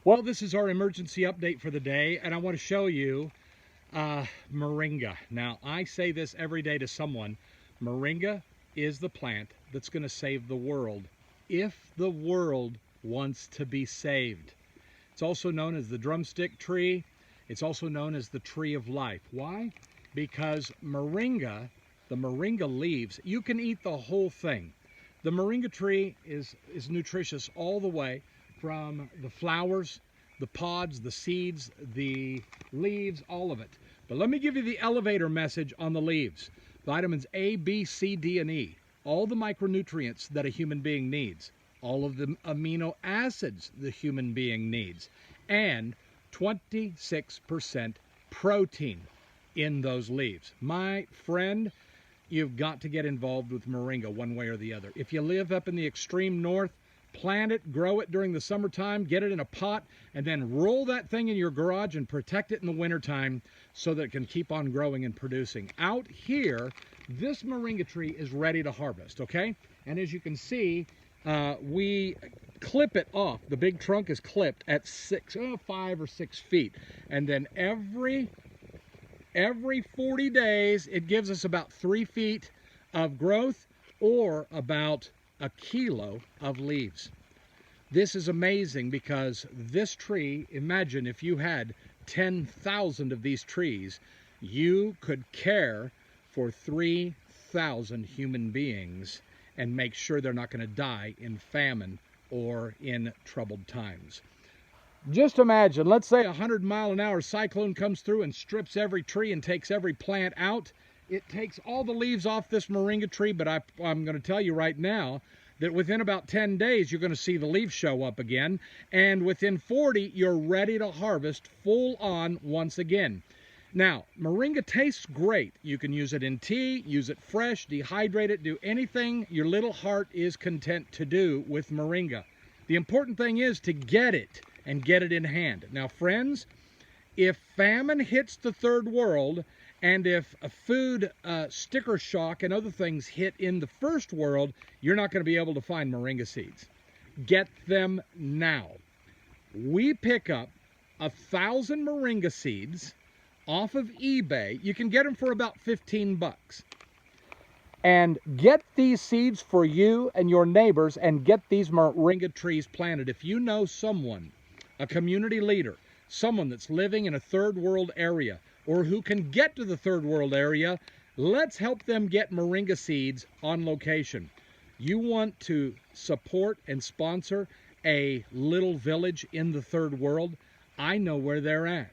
Well, this is our emergency update for the day, and I want to show you Moringa. Now, I say this every day to someone. Moringa is the plant that's going to save the world if the world wants to be saved. It's also known as the drumstick tree. It's also known as the tree of life. Why? Because moringa, the moringa leaves, you can eat the whole thing. The moringa tree is nutritious all the way from the flowers, the pods, the seeds, the leaves, all of it. But let me give you the elevator message on the leaves. Vitamins A, B, C, D, and E. All the micronutrients that a human being needs. All of the amino acids the human being needs. And 26% protein in those leaves. My friend, you've got to get involved with moringa one way or the other. If you live up in the extreme north, plant it, grow it during the summertime, get it in a pot, and then roll that thing in your garage and protect it in the wintertime so that it can keep on growing and producing. Out here, this moringa tree is ready to harvest, okay? And as you can see, we clip it off. The big trunk is clipped at 5 or 6 feet. And then every 40 days, it gives us about 3 feet of growth or about a kilo of leaves. This is amazing because this tree, imagine if you had 10,000 of these trees, you could care for 3,000 human beings and make sure they're not going to die in famine or in troubled times. Just imagine, let's say a 100-mile-an-hour cyclone comes through and strips every tree and takes every plant out. It takes all the leaves off this moringa tree, but I'm going to tell you right now that within about 10 days, you're going to see the leaves show up again. And within 40, you're ready to harvest full on once again. Now, moringa tastes great. You can use it in tea, use it fresh, dehydrate it, do anything your little heart is content to do with moringa. The important thing is to get it and get it in hand. Now, friends, if famine hits the third world, and if a food sticker shock and other things hit in the first world, you're not going to be able to find moringa seeds. Get them now. We pick up 1,000 moringa seeds off of eBay. You can get them for about 15 bucks. And get these seeds for you and your neighbors and get these moringa trees planted. If you know someone, a community leader, someone that's living in a third world area, or who can get to the third world area, let's help them get moringa seeds on location. You want to support and sponsor a little village in the third world? I know where they're at.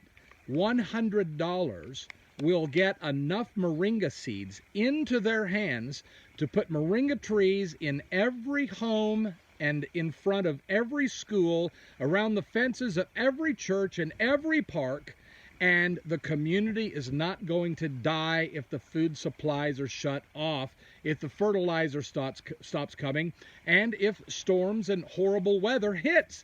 $100 will get enough moringa seeds into their hands to put moringa trees in every home and in front of every school, around the fences of every church and every park, and the community is not going to die if the food supplies are shut off, if the fertilizer stops coming, and if storms and horrible weather hits.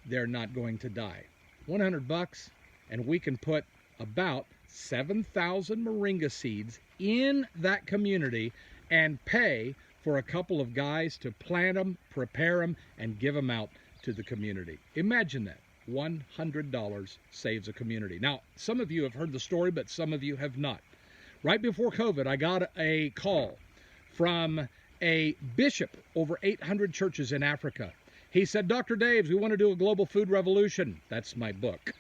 They're not going to die. 100 bucks, and we can put about 7,000 moringa seeds in that community and pay for a couple of guys to plant them, prepare them, and give them out to the community. Imagine that. $100 saves a community. Now, some of you have heard the story, but some of you have not. Right before COVID, I got a call from a bishop over 800 churches in Africa. He said, Dr. Daves, we want to do a global food revolution. That's my book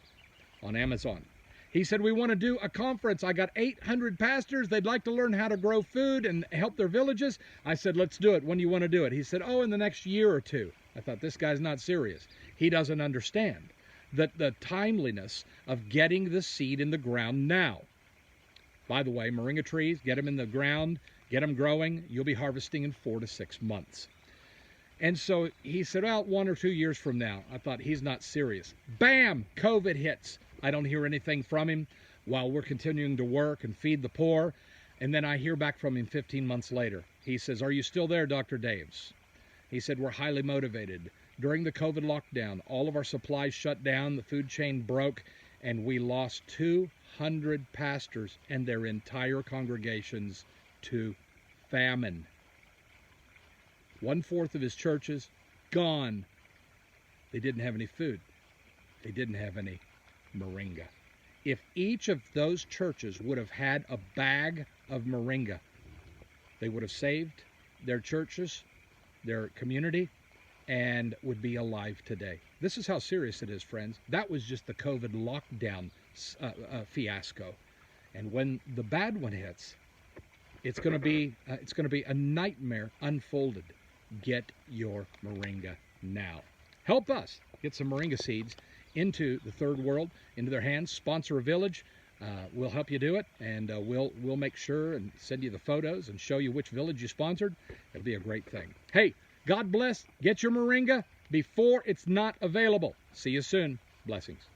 on Amazon. He said, we want to do a conference. I got 800 pastors. They'd like to learn how to grow food and help their villages. I said, let's do it. When do you want to do it? He said, oh, in the next year or two. I thought, this guy's not serious. He doesn't understand that the timeliness of getting the seed in the ground now. By the way, moringa trees, get them in the ground, get them growing. You'll be harvesting in 4 to 6 months. And so he said, well, 1 or 2 years from now. I thought, he's not serious. Bam! COVID hits. I don't hear anything from him while we're continuing to work and feed the poor. And then I hear back from him 15 months later. He says, are you still there, Dr. Daves? He said, we're highly motivated. During the COVID lockdown, all of our supplies shut down, the food chain broke, and we lost 200 pastors and their entire congregations to famine. 1/4 of his churches gone. They didn't have any food. They didn't have any moringa. If each of those churches would have had a bag of moringa, they would have saved their churches, their community, and would be alive today. This is how serious it is, friends. That was just the COVID lockdown fiasco. And when the bad one hits, it's going to be a nightmare unfolded. Get your moringa now. Help us get some moringa seeds into the third world, into their hands. Sponsor a village. We'll help you do it, and we'll make sure and send you the photos and show you which village you sponsored. It'll be a great thing. Hey, God bless. Get your moringa before it's not available. See you soon. Blessings.